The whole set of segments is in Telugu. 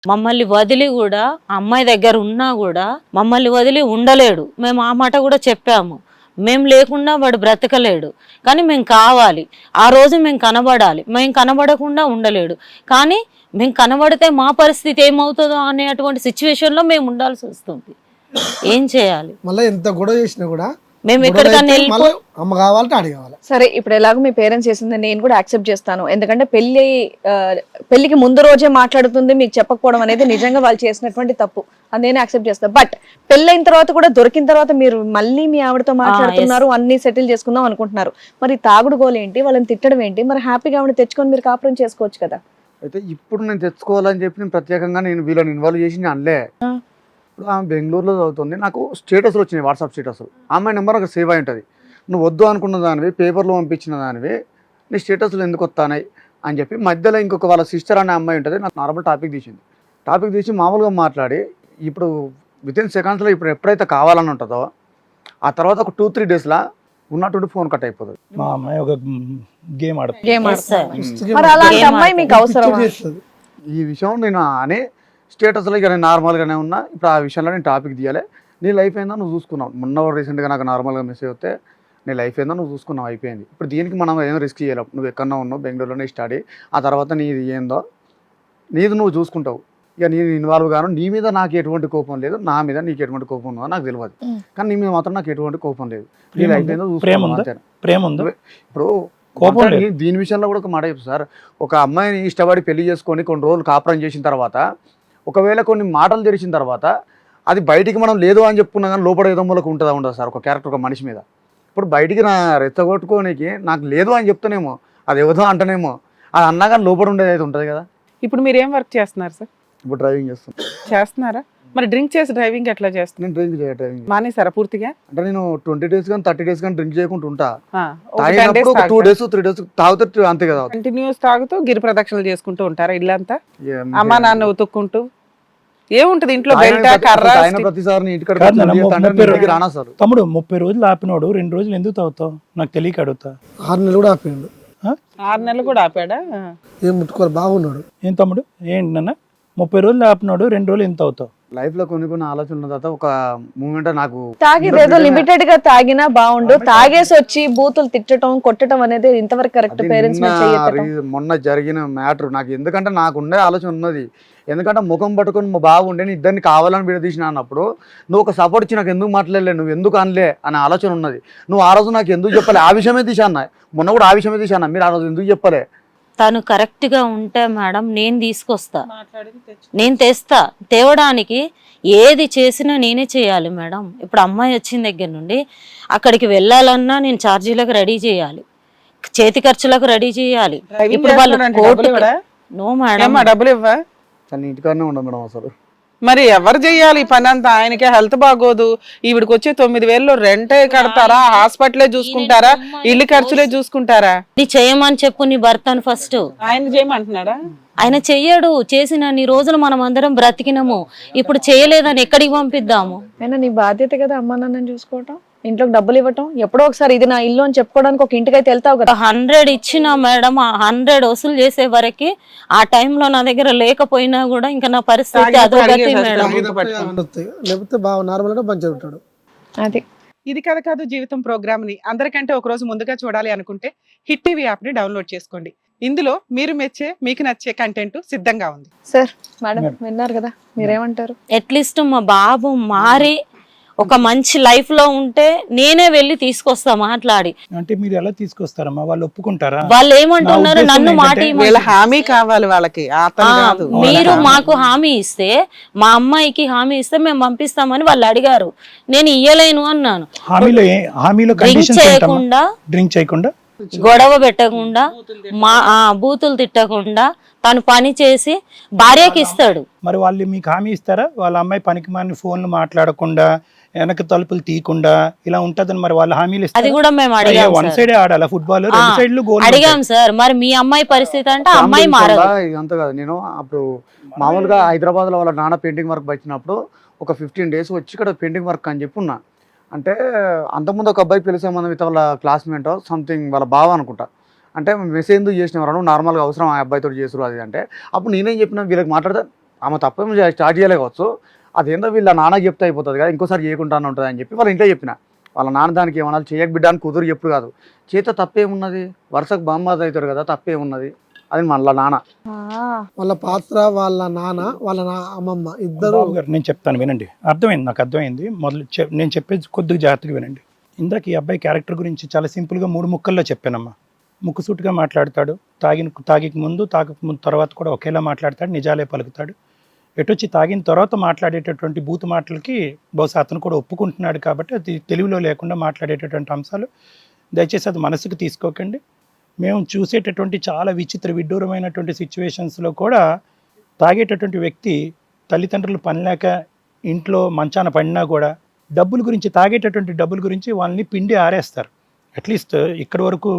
మమ్మల్ని వదిలి కూడా ఆ అమ్మాయి దగ్గర ఉన్నా కూడా మమ్మల్ని వదిలి ఉండలేడు. మేము ఆ మాట కూడా చెప్పాము, మేము లేకుండా వాడు బ్రతకలేడు, కానీ మేము కావాలి, ఆ రోజు మేము కనబడాలి, మేము కనబడకుండా ఉండలేడు. కానీ మేము కనబడితే మా పరిస్థితి ఏమవుతుందో అనేటువంటి సిచ్యువేషన్లో మేము ఉండాల్సి వస్తుంది. ఏం చేయాలి? మళ్ళీ ఎంత గొడవ చేసినా కూడా మేము ఎక్కడికన్నా వెళ్ళిపో అమ్మ కావాలంటే ఆడి కావాలి. సరే, ఇప్పుడు ఎలాగో మీ పేరెంట్స్ చేసింది నేను కూడా యాక్సెప్ట్ చేస్తాను. ఎందుకంటే పెళ్లికి ముందు రోజే మాట్లాడుతుంది మీకు చెప్పకపోవడం అనేది నిజంగా వాళ్ళు చేసినటువంటి తప్పు, అది నేను యాక్సెప్ట్ చేస్తాను. బట్ పెళ్ళైన తర్వాత కూడా దొరికిన తర్వాత మీరు మళ్ళీ మీ ఆవిడతో మాట్లాడుతున్నారు, అన్ని సెటిల్ చేసుకుందాం అనుకుంటున్నారు. మరి తాగుడు గోలు ఏంటి, వాళ్ళని తిట్టడం ఏంటి? మరి హ్యాపీగా ఆవిడ తెచ్చుకొని మీరు కాపురం చేసుకోవచ్చు కదా. అయితే ఇప్పుడు నేను తెచ్చుకోవాలని చెప్పి నేను ప్రత్యేకంగా నేను వీళ్ళని ఇన్వాల్వ్ చేసి నేను అనలే. ఇప్పుడు ఆమె బెంగళూరులో చదువుతుంది, నాకు స్టేటస్లు వచ్చినాయి, వాట్సాప్ స్టేటస్. అమ్మాయి నెంబర్ ఒక సేవ్ అయి ఉంటుంది. నువ్వు వద్దు అనుకున్న దానివి, పేపర్లో పంపించిన దానివి, నీ స్టేటస్లు ఎందుకు వస్తానాయి అని చెప్పి మధ్యలో ఇంకొక వాళ్ళ సిస్టర్ అనే అమ్మాయి ఉంటుంది, నాకు నార్మల్ టాపిక్ తీసింది. టాపిక్ తీసి మామూలుగా మాట్లాడి ఇప్పుడు వితిన్ సెకండ్స్లో ఇప్పుడు ఎప్పుడైతే కావాలని ఉంటుందో ఆ తర్వాత ఒక 2-3 డేస్లో ఉన్నటువంటి ఫోన్ కట్ అయిపోతుంది. మా అమ్మాయి ఒక గేమ్ ఆడుతుంది. మరి అలాంటి అమ్మాయి మీకు అవసరం? ఈ విషయం నేను అని స్టేటస్లో ఇక నేను నార్మల్గానే ఉన్నా. ఇప్పుడు ఆ విషయంలో నేను టాపిక్ తీయాలి. నీ లైఫ్ ఏందో నువ్వు చూసుకున్నావు. మొన్న రీసెంట్గా నాకు నార్మల్గా మెసేజ్ వస్తే నీ లైఫ్ ఏందో నువ్వు చూసుకున్నావు, అయిపోయింది. ఇప్పుడు దీనికి మనం ఏదో రిస్క్ చేయాలి. నువ్వు ఎక్కడన్నా ఉన్నావు, బెంగళూరులోనే స్టడీ, ఆ తర్వాత నీది ఏందో నీది నువ్వు చూసుకుంటావు. ఇక నేను ఇన్వాల్వ్ గాను. నీ మీద నాకు ఎటువంటి కోపం లేదు, నా మీద నీకు ఎటువంటి కోపం ఉందో నాకు తెలియదు, కానీ నీ మీద మాత్రం నాకు ఎటువంటి కోపం లేదు. నీ లైఫ్ ఏందో చూసుకున్నావు. ఇప్పుడు దీని విషయంలో కూడా ఒక మాట చెప్పు సార్. ఒక అమ్మాయిని ఇష్టపడి పెళ్లి చేసుకొని కొన్ని రోజులు కాపురం చేసిన తర్వాత, ఒకవేళ కొన్ని మాటలు తెరిచిన తర్వాత అది బయటికి మనం లేదు అని చెప్పుకున్నా కానీ లోపల ఏదో మూలకు ఉంటుందా ఉండదు సార్ ఒక క్యారెక్టర్, ఒక మనిషి మీద. ఇప్పుడు బయటికి నా రెచ్చగొట్టుకోనికి నాకు లేదు అని చెప్తానేమో, అది ఏదో అంటనేమో, అది అన్నా కానీ లోపల ఉండేది అయితే ఉంటుంది కదా. ఇప్పుడు మీరు ఏం వర్క్ చేస్తున్నారు సార్? ఇప్పుడు డ్రైవింగ్ చేస్తున్నారా? మరి డ్రింక్ చేసి డ్రైవింగ్ ఎట్లా చేస్తున్నారు? నేను డ్రైవింగ్ మానేసారా పూర్తిగా? అంటే నేను 20 days కానీ 30 days కానీ డ్రింక్ చేయకుండా ఉంటా. ఒక 10 days తాగినప్పుడు ఒక 2 days 3 days తాగుతూ అంతే కదా. కంటిన్యూస్ తాగుతూ గిరి ప్రదక్షిణలు చేసుకుంటూ ఉంటారా ఇల్లంతా? అమ్మా నాన్న ఉతుక్కుంటూ ఏముంటది ఇంట్లో? ప్రతిసారి రానా సార్. తమ్ముడు 30 రోజులు ఆపినోడు 2 రోజులు ఎందుకు తాగుతావు నాకు తెలియక అడుగుతా. 6 నెలలు కూడా ఆపిండు. 6 నెలలు కూడా ఆపాడా? ఏం ముట్టుకోరు, బాగున్నాడు. ఏం తమ్ముడు ఏంటి నాన్న 30 రోజులు ఆపినోడు 2 రోజులు ఎంత అవుతావు? లైఫ్ లో కొన్ని ఆలోచనల తర్వాత ఒక మూమెంట్ నాకు తాగేదేదో లిమిటెడ్ గా తాగినా బాగుండు, తాగేసి వచ్చి బూతులు తిట్టడం కొట్టడం అనేది ఇంతవరకు కరెక్ట్ పేరెంట్స్ మొన్న జరిగిన మ్యాటర్ నాకు. ఎందుకంటే నాకు ఉండే ఆలోచన ఉన్నది, ఎందుకంటే ముఖం పట్టుకొని మా బాగుండే నేను ఇద్దరిని కావాలని విడదీసిన అన్నప్పుడు నువ్వు ఒక సపోర్ట్ ఇచ్చి నాకు ఎందుకు మాట్లాడలే, నువ్వు ఎందుకు అనలే అనే ఆలోచన ఉన్నది. నువ్వు ఆ రోజు నాకు ఎందుకు చెప్పలే, ఆ విషయమే తీసాన్న, మొన్న కూడా ఆ విషయమే తీసాన్న, మీరు ఆ రోజు ఎందుకు చెప్పలే? తను కరెక్ట్గా ఉంటే మేడం నేను తీసుకొస్తా, నేను తెస్తా. తేవడానికి ఏది చేసినా నేనే చేయాలి మేడం. ఇప్పుడు అమ్మాయి వచ్చిన దగ్గర నుండి అక్కడికి వెళ్ళాలన్నా నేను ఛార్జీలకు రెడీ చేయాలి, చేతి ఖర్చులకు రెడీ చేయాలి. ఇప్పుడు వాళ్ళు నో మేడం డబ్బులు ఇవ్వా? తన ఇంటికాడనే ఉండదు మేడం అసలు. మరి ఎవరు చెయ్యాలి ఈ పని అంతా? ఆయనకే హెల్త్ బాగోదు, ఈవిడికి వచ్చే 9,000 రెంటే కడతారా, హాస్పిటలే చూసుకుంటారా, ఇల్లు ఖర్చులే చూసుకుంటారా? నీ చేయమని చెప్పు నీ భర్తను ఫస్ట్. ఆయన చేయమంటున్నాడా? ఆయన చెయ్యడు. చేసిన నీ రోజులు మనం అందరం బ్రతికినము, ఇప్పుడు చేయలేదని ఎక్కడికి పంపిద్దాము? అయినా నీ బాధ్యత కదా అమ్మా నాన్నని చూసుకోవటం, ఇంట్లోకి డబ్బులు ఇవ్వటం. ఎప్పుడో ఒకసారి ఇది నా ఇల్లు అని చెప్పుకోవడానికి ఒక ఇంటికైతే వెళ్తావు కదా. 100 ఇచ్చినా మేడం, ఆ 100 వసూలు చేసే వరకు ఆ టైంలో నా దగ్గర లేకపోయినా కూడా ఇంకా నా పరిస్థితి అదోగతి మేడం. లేకపోతే బాగా నార్మల్ గా మంచిగా ఉంటాడు. అది ఇది కథ కాదు జీవితం ప్రోగ్రామ్ ని అందరికంటే ఒక రోజు ముందుగా చూడాలి అనుకుంటే హిట్ టీవీ యాప్ ని డౌన్లోడ్ చేసుకోండి. ఇందులో మీరు మెచ్చే మీకు నచ్చే కంటెంట్ సిద్ధంగా ఉంది. సార్ మేడం విన్నారు కదా, మీరేమంటారు? అట్లీస్ట్ మా బాబు మారి ఒక మంచి లైఫ్ లో ఉంటే నేనే వెళ్ళి తీసుకొస్తా మాట్లాడి. అంటే మీరు ఎలా తీసుకొస్తారమ్మా? వాళ్ళు ఒప్పుకుంటారా? వాళ్ళు ఏమంటున్నారు, నన్ను మాట హామీ కావాలి వాళ్ళకి. మీరు మాకు హామీ ఇస్తే, మా అమ్మాయికి హామీ ఇస్తే మేము పంపిస్తామని వాళ్ళు అడిగారు. నేను ఇయ్యలేను అన్నాను. డ్రింక్ చేయకుండా గొడవ పెట్టకుండా, బూతులు తిట్టకుండా, తను పని చేసి భార్యకి ఇస్తాడు. మరి వాళ్ళు మీకు హామీ ఇస్తారా? వాళ్ళ అమ్మాయి పనికి మాని ఫోన్లు మాట్లాడకుండా, వెనక తలుపులు తీయకుండా ఇలా ఉంటదని మరి వాళ్ళ హామీలు ఇస్తారు? అది కూడా మేము అడిగాం. వన్ సైడ్ ఆడాలా ఫుట్బాల్? రెండు సైడ్లు గోల్ అడిగాం సార్. మరి మీ అమ్మాయి పరిస్థితి అంటే అమ్మాయి మారదు. ఇదంతా కాదు. నేను అప్పుడు మామూలుగా హైదరాబాద్ లో వాళ్ళ నాన్న పెయింటింగ్ వర్క్ వచ్చినప్పుడు ఒక 15 days వచ్చి ఇక్కడ పెయింటింగ్ వర్క్ అని చెప్పున్నా. అంటే అంతకుముందు ఒక అబ్బాయి పెళ్లి సంబంధం ఇతర వాళ్ళ క్లాస్మేట్ సంథింగ్ వాళ్ళ బావ అనుకుంటా. అంటే మెసేజ్ ఎందుకు చేసినవారు, నార్మల్గా అవసరం ఆ అబ్బాయితో చేసారు అది అంటే. అప్పుడు నేనేం చెప్పినా, వీళ్ళకి మాట్లాడితే ఆమె తప్పేమో స్టార్ట్ చేయలేకపోవచ్చు, అదేందో వీళ్ళ నాన్నకి చెప్తే అయిపోతుంది కదా, ఇంకోసారి చేయకుండా ఉంటుంది అని చెప్పి వాళ్ళ ఇంట్లో చెప్పిన. వాళ్ళ నాన్న దానికి ఏమన్నా చేయక బిడ్డ అని కుదురు ఎప్పుడు కాదు, చేత తప్పేమున్నది, వరుసకు బామ్మది అవుతాడు కదా, తప్పేమున్నది అది మళ్ళీ నాన్న. వాళ్ళ పాత్ర, వాళ్ళ నాన్న, వాళ్ళ అమ్మమ్మ ఇద్దరు. బాబు గారు నేను చెప్తాను వినండి, అర్థమైంది, నాకు అర్థమైంది. నేను చెప్పేది కొద్దిగా జాగ్రత్తగా వినండి. ఇందాక ఈ అబ్బాయి క్యారెక్టర్ గురించి చాలా సింపుల్గా 3 ముక్కల్లో చెప్పానమ్మా. ముక్కుసూటిగా మాట్లాడతాడు, తాగికి ముందు తాగక ముందు తర్వాత కూడా ఒకేలా మాట్లాడతాడు, నిజాలే పలుకుతాడు. ఎటొచ్చి తాగిన తర్వాత మాట్లాడేటటువంటి బూతు మాటలకి బహుశా అతను కూడా ఒప్పుకుంటున్నాడు కాబట్టి అది తెలివిలో లేకుండా మాట్లాడేటటువంటి అంశాలు దయచేసి అది మనసుకు తీసుకోకండి. మేము చూసేటటువంటి చాలా విడ్డూరమైనటువంటి సిచ్యువేషన్స్లో కూడా తాగేటటువంటి వ్యక్తి తల్లిదండ్రులు పనిలేక ఇంట్లో మంచాన పడినా కూడా తాగేటటువంటి డబ్బుల గురించి వాళ్ళని పిండి ఆరేస్తారు. అట్లీస్ట్ ఇక్కడి వరకు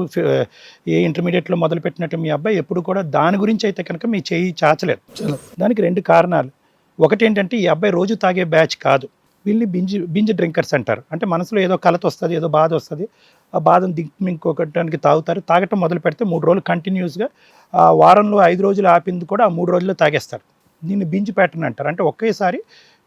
ఏ ఇంటర్మీడియట్లో మొదలుపెట్టినట్టు మీ అబ్బాయి ఎప్పుడు కూడా దాని గురించి అయితే కనుక మీ చేయి చాచలేదు. దానికి 2 కారణాలు. ఒకటి ఏంటంటే ఈ అబ్బాయి రోజు తాగే బ్యాచ్ కాదు, వీళ్ళని బింజ్ డ్రింకర్స్ అంటారు. అంటే మనసులో ఏదో కలత వస్తుంది, ఏదో బాధ వస్తుంది, ఆ బాధను దిగ్మింకోవడానికి తాగుతారు. తాగటం మొదలు పెడితే 3 రోజులు కంటిన్యూస్గా, వారంలో 5 రోజులు ఆపింది కూడా ఆ 3 రోజుల్లో తాగేస్తారు. దీన్ని బింజ్ ప్యాటర్న్ అంటారు. అంటే ఒకేసారి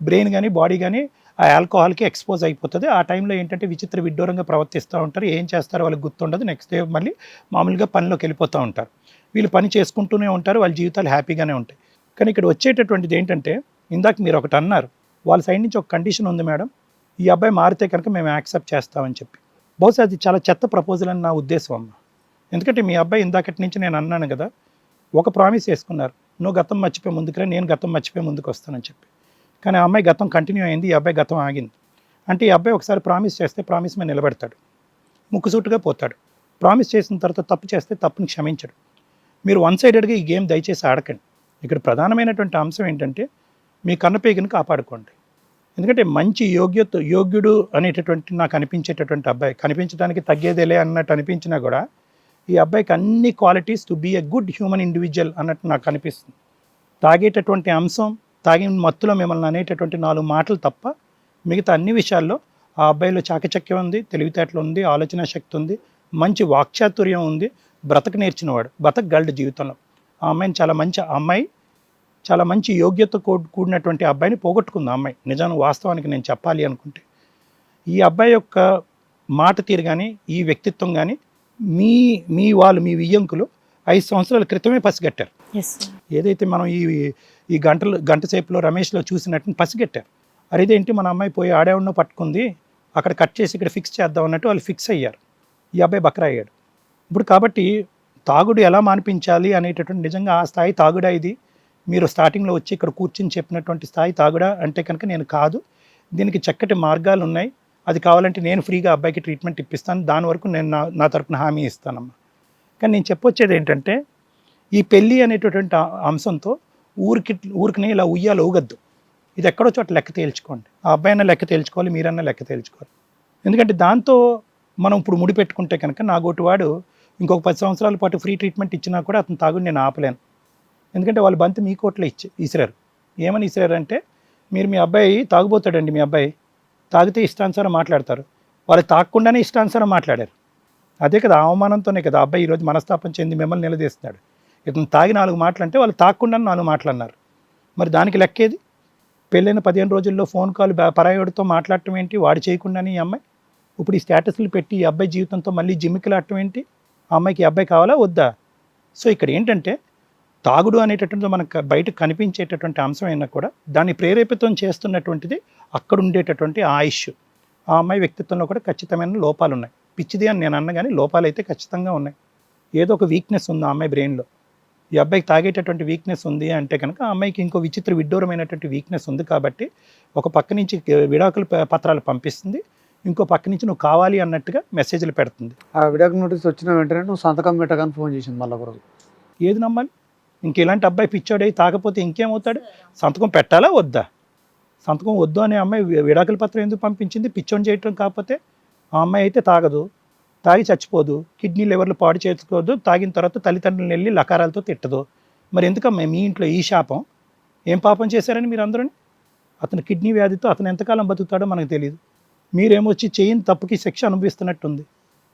బ్రెయిన్ కానీ బాడీ కానీ ఆ ఆల్కహాల్కి ఎక్స్పోజ్ అయిపోతుంది. ఆ టైంలో ఏంటంటే విడ్డూరంగా ప్రవర్తిస్తూ ఉంటారు, ఏం చేస్తారో వాళ్ళకి గుర్తుండదు. నెక్స్ట్ డే మళ్ళీ మామూలుగా పనిలోకి వెళ్ళిపోతూ ఉంటారు. వీళ్ళు పని చేసుకుంటూనే ఉంటారు, వాళ్ళ జీవితాలు హ్యాపీగానే ఉంటాయి. కానీ ఇక్కడ వచ్చేటటువంటిది ఏంటంటే, ఇందాక మీరు ఒకటి అన్నారు, వాళ్ళ సైడ్ నుంచి ఒక కండిషన్ ఉంది మేడం, ఈ అబ్బాయి మారితే కనుక మేము యాక్సెప్ట్ చేస్తామని చెప్పి. బహుశా అది చాలా చెత్త ప్రపోజల్ అని నా ఉద్దేశం అమ్మ. ఎందుకంటే మీ అబ్బాయి ఇందాకటి నుంచి నేను అన్నాను కదా, ఒక ప్రామిస్ చేసుకున్నారు, నువ్వు గతం మర్చిపోయి ముందుకురా, నేను గతం మర్చిపోయి ముందుకు వస్తానని చెప్పి. కానీ ఆ అమ్మాయి గతం కంటిన్యూ అయింది, ఈ అబ్బాయి గతం ఆగింది. అంటే ఈ అబ్బాయి ఒకసారి ప్రామిస్ చేస్తే ప్రామిస్ మీద నిలబెడతాడు, ముక్కుసూటుగా పోతాడు. ప్రామిస్ చేసిన తర్వాత తప్పు చేస్తే తప్పుని క్షమించడు. మీరు వన్ సైడెడ్గా ఈ గేమ్ దయచేసి ఆడకండి. ఇక్కడ ప్రధానమైనటువంటి అంశం ఏంటంటే మీ కన్నపేగిని కాపాడుకోండి. ఎందుకంటే మంచి యోగ్యుడు అనేటటువంటి నాకు అనిపించేటటువంటి అబ్బాయి, కనిపించడానికి తగ్గేదేలే అన్నట్టు అనిపించినా కూడా ఈ అబ్బాయికి అన్ని qualities to be a good human individual అన్నట్టు నాకు అనిపిస్తుంది. తాగేటటువంటి అంశం, తాగిన మత్తులో మిమ్మల్ని అనేటటువంటి 4 మాటలు తప్ప మిగతా అన్ని విషయాల్లో ఆ అబ్బాయిలో చాకచక్యం ఉంది, తెలివితేటలు ఉంది, ఆలోచన శక్తి ఉంది, మంచి వాక్చాతుర్యం ఉంది, బ్రతక నేర్చినవాడు, బ్రతకగలడు జీవితంలో. ఆ అమ్మాయిని చాలా మంచి యోగ్యత కూడినటువంటి అబ్బాయిని పోగొట్టుకుంది ఆ అమ్మాయి. నిజాన్ని వాస్తవానికి నేను చెప్పాలి అనుకుంటే ఈ అబ్బాయి యొక్క మాట తీరు కానీ, ఈ వ్యక్తిత్వం కానీ మీ వియ్యంకులు 5 సంవత్సరాల క్రితమే పసిగట్టారు. ఏదైతే మనం ఈ గంట సేపులో రమేష్లో చూసినట్టు పసిగట్టారు. అరేదేంటి మన అమ్మాయి పోయి ఆడేవాడినో పట్టుకుంది, అక్కడ కట్ చేసి ఇక్కడ ఫిక్స్ చేద్దాం అన్నట్టు వాళ్ళు ఫిక్స్ అయ్యారు. ఈ అబ్బాయి బక్రా అయ్యాడు. ఇప్పుడు కాబట్టి తాగుడు ఎలా మానిపించాలి అనేటటువంటి నిజంగా ఆ స్థాయి తాగుడా ఇది? మీరు స్టార్టింగ్లో వచ్చి ఇక్కడ కూర్చుని చెప్పినటువంటి స్థాయి తాగుడా అంటే కనుక నేను కాదు. దీనికి చక్కటి మార్గాలు ఉన్నాయి. అది కావాలంటే నేను ఫ్రీగా అబ్బాయికి ట్రీట్మెంట్ ఇప్పిస్తాను, దాని వరకు నేను నా తరపున హామీ ఇస్తానమ్మా. కానీ నేను చెప్పొచ్చేది ఏంటంటే, ఈ పెళ్ళి అనేటటువంటి అంశంతో ఊరికినే ఇలా ఊగద్దు. ఇది ఎక్కడో చోట లెక్క తేల్చుకోండి. ఆ అబ్బాయినా లెక్క తేల్చుకోవాలి, మీరన్నా లెక్క తేల్చుకోవాలి. ఎందుకంటే దాంతో మనం ఇప్పుడు ముడిపెట్టుకుంటే కనుక నా గోటివాడు ఇంకొక 10 సంవత్సరాల పాటు ఫ్రీ ట్రీట్మెంట్ ఇచ్చినా కూడా అతను తాగుడు నేను ఆపలేను. ఎందుకంటే వాళ్ళు బంతి మీ కోట్లో ఇసిరారు. ఏమని ఇసిరారంటే, మీ అబ్బాయి తాగుపోతాడండి, మీ అబ్బాయి తాగితే ఇష్టానుసారం మాట్లాడతారు, వాళ్ళు తాగకుండానే ఇష్టానుసారం మాట్లాడారు. అదే కదా అవమానంతోనే కదా అబ్బాయి ఈరోజు మనస్తాపం చెంది మిమ్మల్ని నిలదీస్తున్నాడు. ఇతను తాగి 4 మాటలు అంటే వాళ్ళు తాగకుండానే 4 మాటలు అన్నారు. మరి దానికి లెక్కేది? పెళ్ళైన 15 రోజుల్లో ఫోన్ కాల్ పరాయోడితో మాట్లాడటం ఏంటి, వాడు చేయకుండానే ఈ అమ్మాయి ఇప్పుడు ఈ స్టేటస్లు పెట్టి ఈ అబ్బాయి జీవితంతో మళ్ళీ జిమ్మికిలాడటం ఏంటి? ఆ అమ్మాయికి ఈ అబ్బాయి కావాలా వద్దా? సో ఇక్కడ ఏంటంటే తాగుడు అనేటటువంటి మనకు బయటకు కనిపించేటటువంటి అంశం అయినా కూడా దాన్ని ప్రేరేపితం చేస్తున్నటువంటిది అక్కడ ఉండేటటువంటి ఆయుష్. ఆ అమ్మాయి వ్యక్తిత్వంలో కూడా ఖచ్చితమైన లోపాలు ఉన్నాయి. పిచ్చిది అని నేను అన్న కానీ లోపాలు అయితే ఖచ్చితంగా ఉన్నాయి. ఏదో ఒక వీక్నెస్ ఉంది ఆ అమ్మాయి బ్రెయిన్లో. ఈ అబ్బాయికి తాగేటటువంటి వీక్నెస్ ఉంది అంటే కనుక ఆ అమ్మాయికి ఇంకో విడ్డూరమైనటువంటి వీక్నెస్ ఉంది. కాబట్టి ఒక పక్క నుంచి విడాకుల పత్రాలు పంపిస్తుంది, ఇంకో పక్క నుంచి నువ్వు కావాలి అన్నట్టుగా మెసేజ్లు పెడుతుంది. ఆ విడాకుల నోటీస్ వచ్చిన వెంటనే నువ్వు సంతకం పెట్టగానే ఫోన్ చేసింది మళ్ళీ ఒకరోజు. ఏది నమ్మాలి? ఇంకెలాంటి అబ్బాయి పిచ్చోడై తాగపోతే ఇంకేమవుతాడు? సంతకం పెట్టాలా వద్దా? సంతకం వద్దు అనే అమ్మాయి విడాకుల పత్రం ఎందుకు పంపించింది? పిచ్చోని చేయటం కాకపోతే ఆ అమ్మాయి అయితే తాగదు, తాగి చచ్చిపోదు, కిడ్నీ లివర్లు పాడు చేసుకోదు, తాగిన తర్వాత తల్లిదండ్రులను వెళ్ళి లకారాలతో తిట్టదు. మరి ఎందుకమ్మా మీ ఇంట్లో ఈ శాపం? ఏం పాపం చేశారని మీరు అందరూ? అతను కిడ్నీ వ్యాధితో అతను ఎంతకాలం బతుకుతాడో మనకు తెలియదు. మీరేమొచ్చి చేయని తప్పుకి శిక్ష అనుభవిస్తున్నట్టుంది.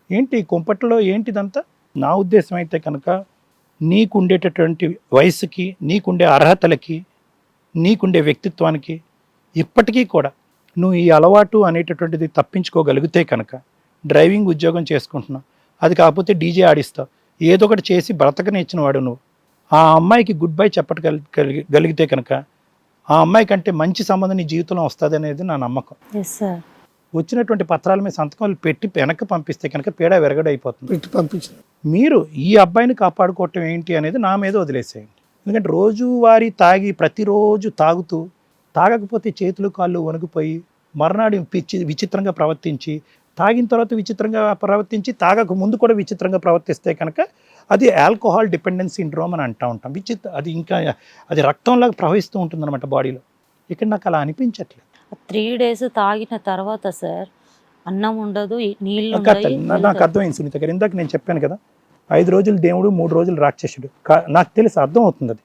ఏంటి కొంపట్లో ఏంటిదంతా? నా ఉద్దేశం అయితే కనుక నీకుండేటటువంటి వయసుకి, నీకుండే అర్హతలకి నీకుండే వ్యక్తిత్వానికి ఇప్పటికీ కూడా నువ్వు ఈ అలవాటు అనేటటువంటిది తప్పించుకోగలిగితే కనుక డ్రైవింగ్ ఉద్యోగం చేసుకుంటున్నావు, అది కాకపోతే డీజే ఆడిస్తావు, ఏదో ఒకటి చేసి బ్రతకనిచ్చిన వాడు నువ్వు. ఆ అమ్మాయికి గుడ్ బై చెప్పగలిగితే కనుక ఆ అమ్మాయి కంటే మంచి సంబంధం నీ జీవితంలో వస్తుంది అనేది నా నమ్మకం. Yes sir. వచ్చినటువంటి పత్రాల మీద సంతకాలు పెట్టి వెనక్కి పంపిస్తే కనుక పీడ విరగడైపోతుంది. పెట్టి పంపించారు. మీరు ఈ అబ్బాయిని కాపాడుకోవటం ఏంటి అనేది నా మీద వదిలేసేయండి. ఎందుకంటే రోజువారీ తాగి ప్రతిరోజు తాగకపోతే చేతులు కాళ్ళు వణుకుపోయి మర్నాడు విచిత్రంగా ప్రవర్తించి, తాగిన తర్వాత విచిత్రంగా ప్రవర్తించి, తాగక ముందు కూడా విచిత్రంగా ప్రవర్తిస్తే కనుక అది ఆల్కహాల్ డిపెండెన్స్ సిండ్రోమ్ అని అంటూ ఉంటాం. అది ఇంకా అది రక్తంలాగా ప్రవహిస్తూ ఉంటుంది అనమాట బాడీలో. ఇక్కడ నాకు అలా అనిపించట్లేదు. 3 days తాగిన తర్వాత సార్ అన్నం ఉండదు, నీళ్ళు నాకు అర్థమైంది సునీత గారు. ఇందాక నేను చెప్పాను కదా, 5 రోజులు దేవుడు 3 రోజులు రాక్షసుడు. నాకు తెలుసు, అర్థం అవుతుంది.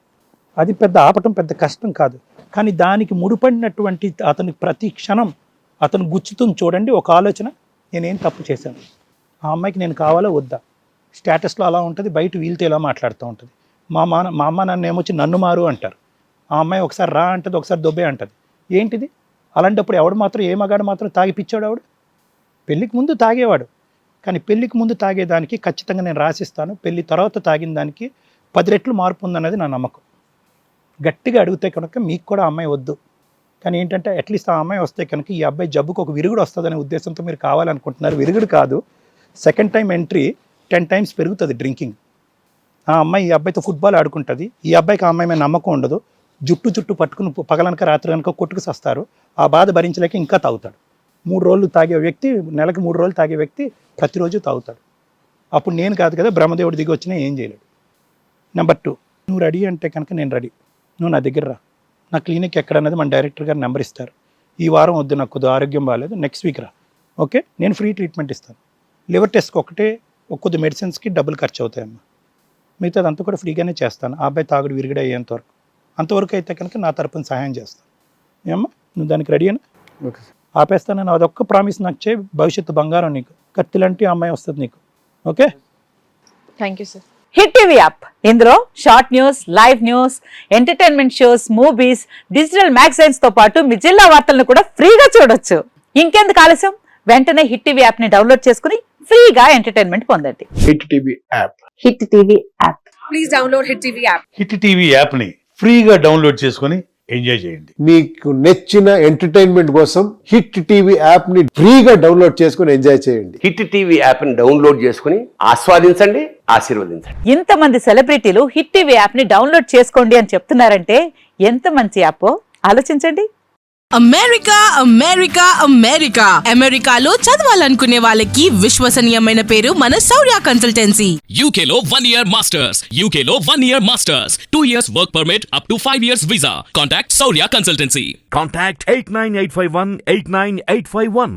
అది పెద్ద ఆపటం పెద్ద కష్టం కాదు. కానీ దానికి ముడిపడినటువంటి అతని ప్రతి క్షణం అతను గుచ్చుతుంది చూడండి ఒక ఆలోచన, నేనేం తప్పు చేశాను, ఆ అమ్మాయికి నేను కావాలా వద్దా, స్టేటస్లో అలా ఉంటుంది, బయట వీళ్ళతో ఇలా మాట్లాడుతూ ఉంటుంది. మా అమ్మ నన్ను ఏమొచ్చి నన్ను మారు అంటారు. ఆ అమ్మాయి ఒకసారి రా అంటుంది, ఒకసారి దొబ్బే అంటుంది. ఏంటిది? అలాంటప్పుడు ఎవడు మాత్రం ఏ మగాడు మాత్రం తాగిపిచ్చాడు? ఆవిడ పెళ్ళికి ముందు తాగేవాడు, కానీ పెళ్ళికి ముందు తాగేదానికి ఖచ్చితంగా నేను రాసిస్తాను, పెళ్ళి తర్వాత తాగిన దానికి 10 రెట్లు మార్పు ఉందన్నది నా నమ్మకం. గట్టిగా అడిగితే కనుక మీకు కూడా అమ్మాయి వద్దు, కానీ ఏంటంటే అట్లీస్ట్ ఆ అమ్మాయి వస్తే కనుక ఈ అబ్బాయి జబ్బుకు ఒక విరుగుడు వస్తుందనే ఉద్దేశంతో మీరు కావాలనుకుంటున్నారు. విరుగుడు కాదు, సెకండ్ టైం ఎంట్రీ 10 times పెరుగుతుంది డ్రింకింగ్. ఆ అమ్మాయి ఈ అబ్బాయితో ఫుట్బాల్ ఆడుకుంటుంది, ఈ అబ్బాయికి ఆ అమ్మాయి మీద నమ్మకం ఉండదు, జుట్టు పట్టుకుని పగలనక రాత్రి కనుక కొట్టుకు సస్తారు, ఆ బాధ భరించలేక ఇంకా తాగుతాడు. 3 రోజులు తాగే వ్యక్తి, నెలకు 3 రోజులు తాగే వ్యక్తి ప్రతిరోజు తాగుతాడు. అప్పుడు నేను కాదు కదా బ్రహ్మదేవుడి దిగి వచ్చినా ఏం చేయలేడు. నెంబర్ 2, నువ్వు రెడీ అంటే కనుక నేను రెడీ, నువ్వు నా దగ్గర రా, నా క్లినిక్ ఎక్కడన్నది మన డైరెక్టర్ గారు నెంబర్ ఇస్తారు. ఈ వారం వద్దు, నాకు కొద్దిగా ఆరోగ్యం బాగాలేదు, నెక్స్ట్ వీక్ రా, ఓకే, నేను ఫ్రీ ట్రీట్మెంట్ ఇస్తాను. లివర్ టెస్ట్కి ఒకటే కొద్ది మెడిసిన్స్కి డబ్బులు ఖర్చు అవుతాయమ్మా, మిగతా అదంతా కూడా ఫ్రీగానే చేస్తాను. ఆ అబ్బాయి తాగుడు విరిగడ అయ్యేంత వరకు, అంతవరకు అయితే కనుక నా తరపున సహాయం చేస్తాను. ఏమ్మా నువ్వు దానికి రెడీ అయినా? Okay sir. ఆపేస్తానని అదొక్క ప్రామిస్ నాకు చేయి, భవిష్యత్తు బంగారం నీకు, కత్తిలాంటి అమ్మాయి వస్తుంది నీకు. Okay, thank you sir. Hit TV app, ఇందులో short news, live news, entertainment shows, movies, digital magazines తో పాటు మీ జిల్లా వార్తలను కూడా ఫ్రీగా చూడొచ్చు. ఇంకెందుకు ఆలస్యం, వెంటనే హిట్ టీవీ యాప్ ని డౌన్లోడ్ చేసుకుని ఫ్రీగా ఎంటర్టైన్మెంట్ పొందండి. Hit TV app. Hit TV app. Please download hit TV app. Hit TV app ని ఫ్రీగా డౌన్లోడ్ చేసుకొని ఎంజాయ్ చేయండి. మీకు నచ్చిన ఎంటర్టైన్మెంట్ కోసం హిట్ టీవీ యాప్ ని ఫ్రీగా డౌన్లోడ్ చేసుకొని ఎంజాయ్ చేయండి. హిట్ టీవీ యాప్ ని డౌన్లోడ్ చేసుకుని ఆస్వాదించండి, ఆశీర్వదించండి. ఇంతమంది సెలబ్రిటీలు హిట్ టీవీ యాప్ ని డౌన్లోడ్ చేసుకోండి అని చెప్తున్నారంటే ఎంత మంచి యాప్ ఆలోచించండి. అమెరికా అమెరికా అమెరికా అమెరికాలో చదవాలనుకునే వాళ్ళకి విశ్వసనీయమైన పేరు మన శౌర్య కన్సల్టెన్సీ. UK లో 1 year masters, UK లో 1 year masters, 2 years work permit up to 5 years visa. Contact Saurya Consultancy. Contact 89851 89851.